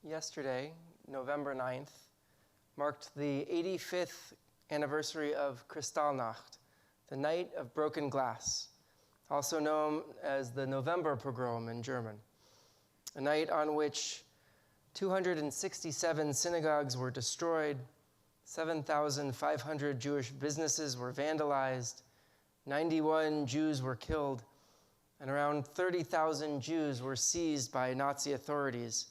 Yesterday, November 9th, marked the 85th anniversary of Kristallnacht, the Night of Broken Glass, also known as the November Pogrom in German, a night on which 267 synagogues were destroyed, 7,500 Jewish businesses were vandalized, 91 Jews were killed, and around 30,000 Jews were seized by Nazi authorities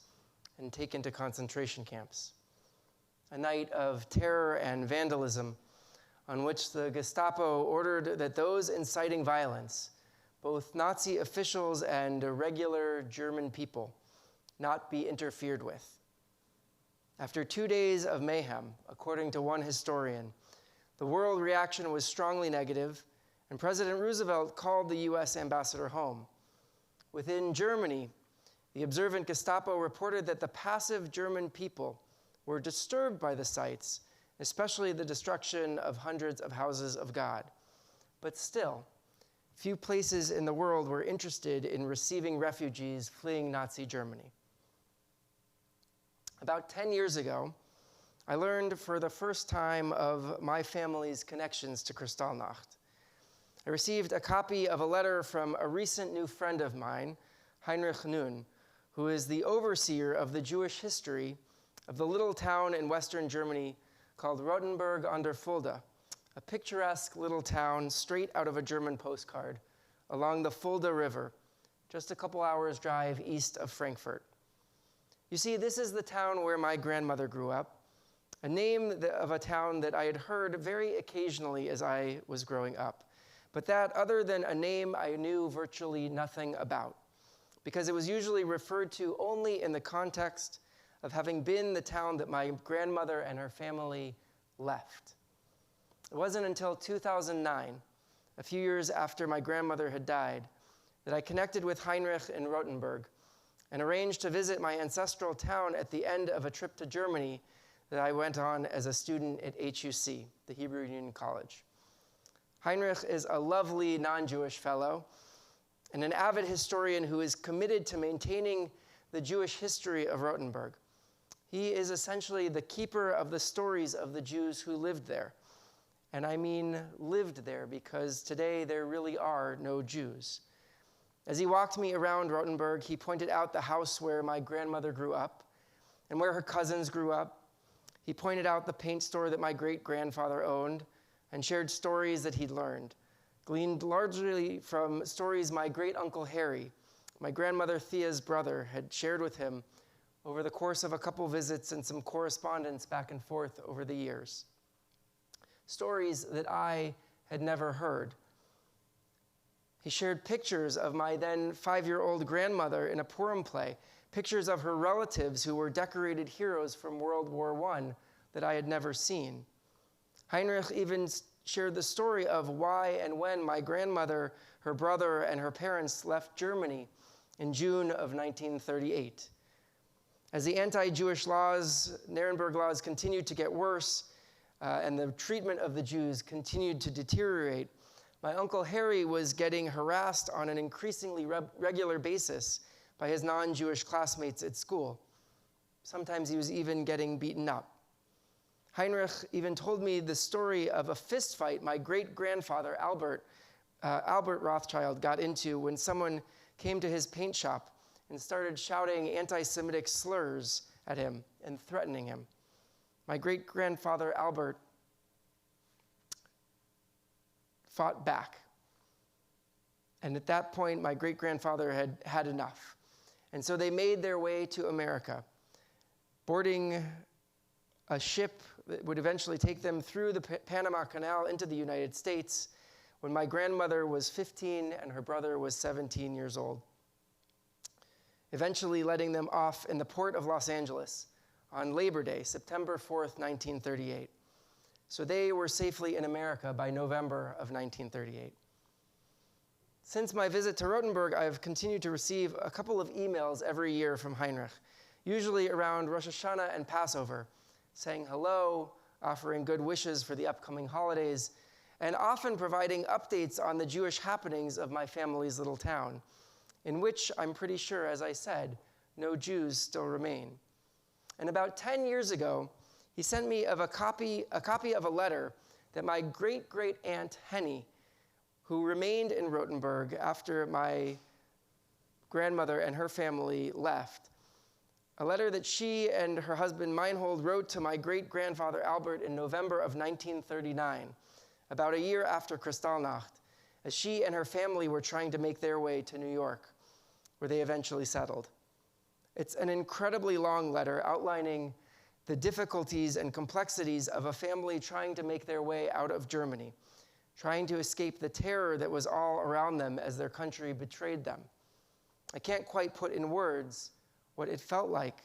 and taken to concentration camps. A night of terror and vandalism on which the Gestapo ordered that those inciting violence, both Nazi officials and regular German people, not be interfered with. After 2 days of mayhem, according to one historian, the world reaction was strongly negative, and President Roosevelt called the U.S. ambassador home. Within Germany, the observant Gestapo reported that the passive German people were disturbed by the sights, especially the destruction of hundreds of houses of God. But still, few places in the world were interested in receiving refugees fleeing Nazi Germany. About 10 years ago, I learned for the first time of my family's connections to Kristallnacht. I received a copy of a letter from a recent new friend of mine, Heinrich Nun, who is the overseer of the Jewish history of the little town in western Germany called Rotenburg an der Fulda, a picturesque little town straight out of a German postcard along the Fulda River, just a couple hours' drive east of Frankfurt. You see, this is the town where my grandmother grew up, a name of a town that I had heard very occasionally as I was growing up, but that, other than a name, I knew virtually nothing about, because it was usually referred to only in the context of having been the town that my grandmother and her family left. It wasn't until 2009, a few years after my grandmother had died, that I connected with Heinrich in Rotenburg and arranged to visit my ancestral town at the end of a trip to Germany that I went on as a student at HUC, the Hebrew Union College. Heinrich is a lovely non-Jewish fellow and an avid historian who is committed to maintaining the Jewish history of Rotenburg. He is essentially the keeper of the stories of the Jews who lived there. And I mean lived there, because today there really are no Jews. As he walked me around Rotenburg, he pointed out the house where my grandmother grew up and where her cousins grew up. He pointed out the paint store that my great-grandfather owned and shared stories that he'd learned, gleaned largely from stories my great-uncle Harry, my grandmother Thea's brother, had shared with him over the course of a couple visits and some correspondence back and forth over the years. Stories that I had never heard. He shared pictures of my then 5-year-old grandmother in a Purim play, pictures of her relatives who were decorated heroes from World War I that I had never seen. Heinrich even shared the story of why and when my grandmother, her brother, and her parents left Germany in June of 1938. As the anti-Jewish laws, Nuremberg laws, continued to get worse, and the treatment of the Jews continued to deteriorate, my Uncle Harry was getting harassed on an increasingly regular basis by his non-Jewish classmates at school. Sometimes he was even getting beaten up. Heinrich even told me the story of a fist fight my great-grandfather, Albert Rothschild, got into when someone came to his paint shop and started shouting anti-Semitic slurs at him and threatening him. My great-grandfather, Albert, fought back. And at that point, my great-grandfather had had enough. And so they made their way to America, boarding a ship that would eventually take them through the Panama Canal into the United States when my grandmother was 15 and her brother was 17 years old, eventually letting them off in the port of Los Angeles on Labor Day, September 4th, 1938. So they were safely in America by November of 1938. Since my visit to Rotenburg, I've continued to receive a couple of emails every year from Heinrich, usually around Rosh Hashanah and Passover, saying hello, offering good wishes for the upcoming holidays, and often providing updates on the Jewish happenings of my family's little town, in which I'm pretty sure, as I said, no Jews still remain. And about 10 years ago, he sent me a copy of a letter that my great-great-aunt Henny, who remained in Rotenburg after my grandmother and her family left, a letter that she and her husband Meinhold wrote to my great-grandfather Albert in November of 1939, about a year after Kristallnacht, as she and her family were trying to make their way to New York, where they eventually settled. It's an incredibly long letter outlining the difficulties and complexities of a family trying to make their way out of Germany, trying to escape the terror that was all around them as their country betrayed them. I can't quite put in words what it felt like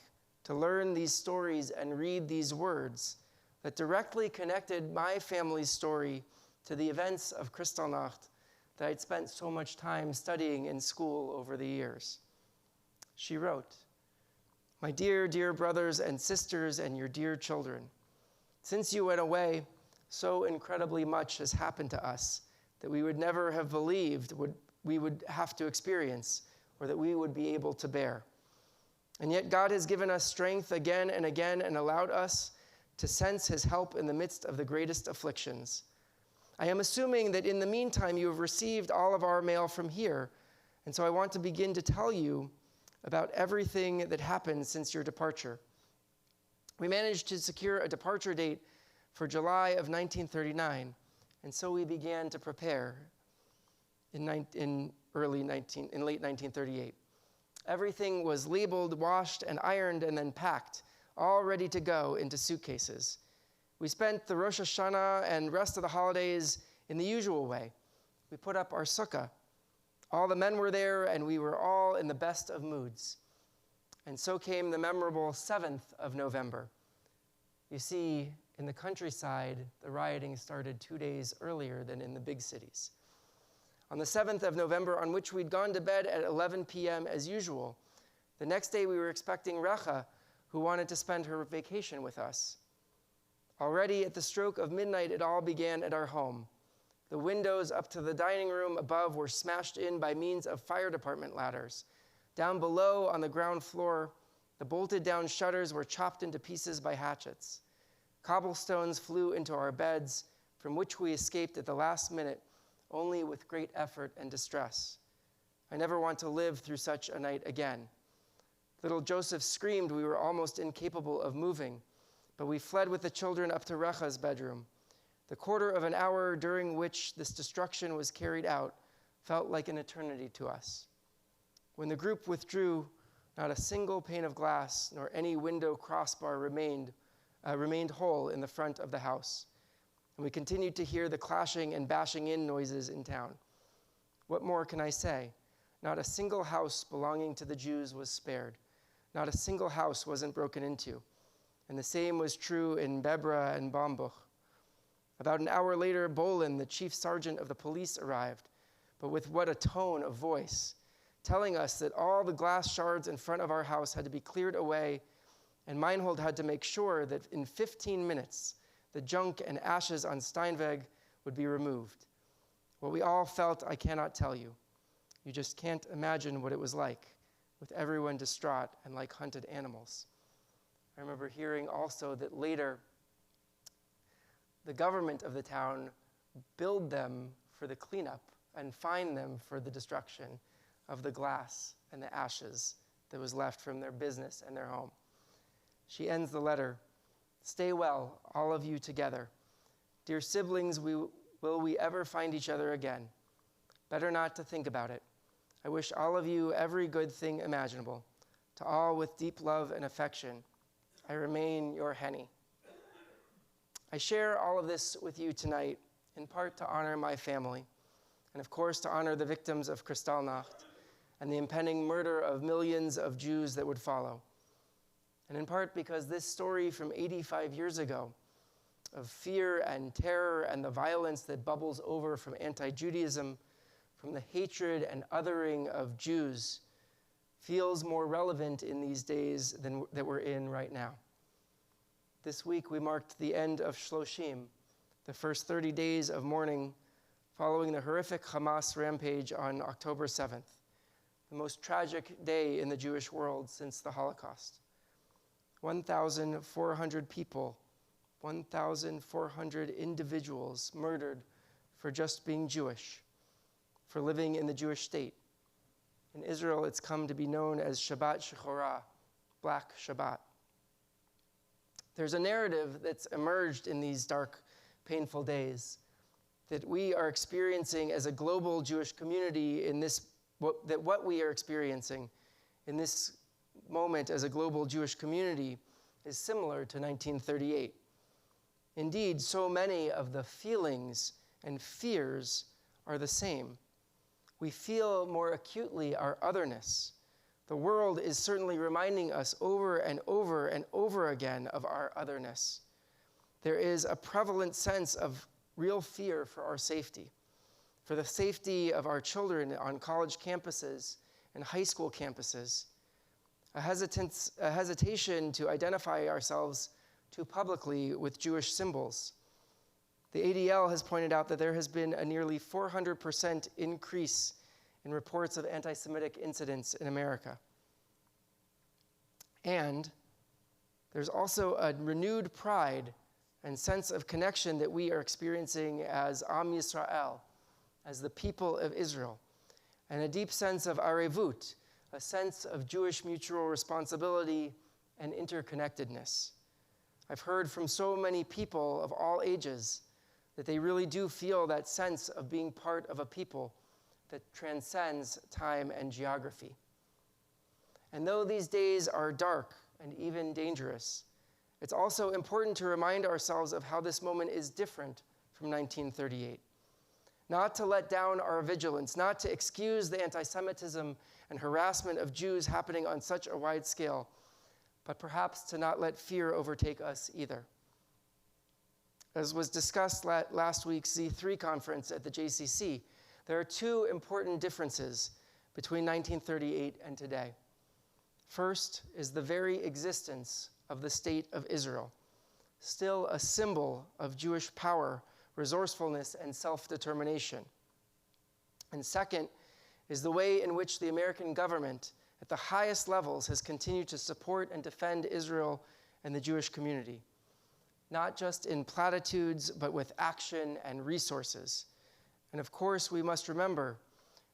to learn these stories and read these words that directly connected my family's story to the events of Kristallnacht that I'd spent so much time studying in school over the years. She wrote, "My dear, dear brothers and sisters and your dear children, since you went away, so incredibly much has happened to us that we would never have believed we would have to experience or that we would be able to bear. And yet God has given us strength again and again and allowed us to sense his help in the midst of the greatest afflictions. I am assuming that in the meantime you have received all of our mail from here, and so I want to begin to tell you about everything that happened since your departure. We managed to secure a departure date for July of 1939, and so we began to prepare in late 1938. Everything was labeled, washed, and ironed, and then packed, all ready to go into suitcases. We spent the Rosh Hashanah and rest of the holidays in the usual way. We put up our sukkah. All the men were there, and we were all in the best of moods. And so came the memorable 7th of November. You see, in the countryside, the rioting started 2 days earlier than in the big cities. On the 7th of November, on which we'd gone to bed at 11 p.m. as usual, the next day we were expecting Recha, who wanted to spend her vacation with us. Already at the stroke of midnight, it all began at our home. The windows up to the dining room above were smashed in by means of fire department ladders. Down below, on the ground floor, the bolted down shutters were chopped into pieces by hatchets. Cobblestones flew into our beds, from which we escaped at the last minute, only with great effort and distress. I never want to live through such a night again. Little Joseph screamed we were almost incapable of moving, but we fled with the children up to Recha's bedroom. The quarter of an hour during which this destruction was carried out felt like an eternity to us. When the group withdrew, not a single pane of glass nor any window crossbar remained whole in the front of the house, and we continued to hear the clashing and bashing in noises in town. What more can I say? Not a single house belonging to the Jews was spared. Not a single house wasn't broken into, and the same was true in Bebra and Bombuch. About an hour later, Bolin, the chief sergeant of the police, arrived, but with what a tone of voice, telling us that all the glass shards in front of our house had to be cleared away, and Meinhold had to make sure that in 15 minutes, the junk and ashes on Steinweg would be removed. What we all felt, I cannot tell you. You just can't imagine what it was like, with everyone distraught and like hunted animals. I remember hearing also that later, the government of the town billed them for the cleanup and fined them for the destruction of the glass and the ashes that was left from their business and their home. She ends the letter, "Stay well, all of you together. Dear siblings, will we ever find each other again? Better not to think about it. I wish all of you every good thing imaginable. To all with deep love and affection, I remain your Henny." I share all of this with you tonight, in part to honor my family, and of course to honor the victims of Kristallnacht and the impending murder of millions of Jews that would follow, and in part because this story from 85 years ago of fear and terror and the violence that bubbles over from anti-Judaism, from the hatred and othering of Jews, feels more relevant in these days than that we're in right now. This week we marked the end of Shloshim, the first 30 days of mourning following the horrific Hamas rampage on October 7th, the most tragic day in the Jewish world since the Holocaust. 1,400 people, 1,400 individuals murdered for just being Jewish, for living in the Jewish state. In Israel, it's come to be known as Shabbat Shechorah, Black Shabbat. There's a narrative that's emerged in these dark, painful days that we are experiencing as a global Jewish community what we are experiencing in this moment as a global Jewish community is similar to 1938. Indeed, so many of the feelings and fears are the same. We feel more acutely our otherness. The world is certainly reminding us over and over and over again of our otherness. There is a prevalent sense of real fear for our safety, for the safety of our children on college campuses and high school campuses, a hesitation to identify ourselves too publicly with Jewish symbols. The ADL has pointed out that there has been a nearly 400% increase in reports of anti-Semitic incidents in America. And there's also a renewed pride and sense of connection that we are experiencing as Am Yisrael, as the people of Israel, and a deep sense of arevut, a sense of Jewish mutual responsibility and interconnectedness. I've heard from so many people of all ages that they really do feel that sense of being part of a people that transcends time and geography. And though these days are dark and even dangerous, it's also important to remind ourselves of how this moment is different from 1938. Not to let down our vigilance, not to excuse the anti-Semitism and harassment of Jews happening on such a wide scale, but perhaps to not let fear overtake us either. As was discussed last week's Z3 conference at the JCC, there are two important differences between 1938 and today. First is the very existence of the state of Israel, still a symbol of Jewish power, resourcefulness, and self-determination. And second is the way in which the American government at the highest levels has continued to support and defend Israel and the Jewish community, not just in platitudes, but with action and resources. And of course, we must remember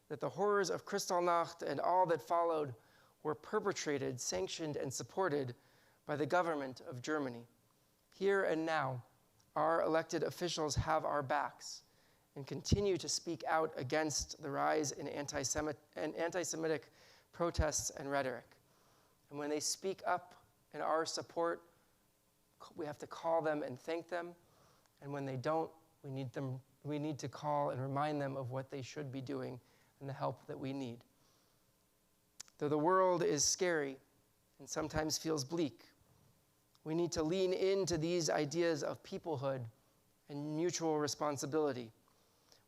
that the horrors of Kristallnacht and all that followed were perpetrated, sanctioned, and supported by the government of Germany. Here and now, our elected officials have our backs and continue to speak out against the rise in anti-Semitic protests and rhetoric. And when they speak up in our support, we have to call them and thank them. And when they don't, we need to call and remind them of what they should be doing and the help that we need. Though the world is scary and sometimes feels bleak, we need to lean into these ideas of peoplehood and mutual responsibility.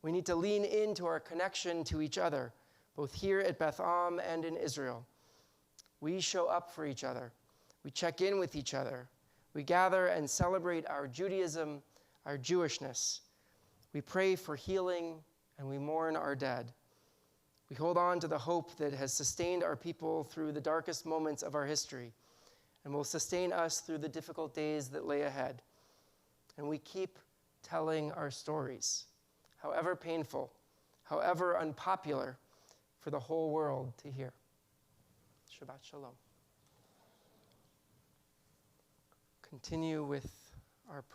We need to lean into our connection to each other, both here at Beth Am and in Israel. We show up for each other. We check in with each other. We gather and celebrate our Judaism, our Jewishness. We pray for healing and we mourn our dead. We hold on to the hope that has sustained our people through the darkest moments of our history and will sustain us through the difficult days that lay ahead. And we keep telling our stories, however painful, however unpopular, for the whole world to hear. Shabbat Shalom. Continue with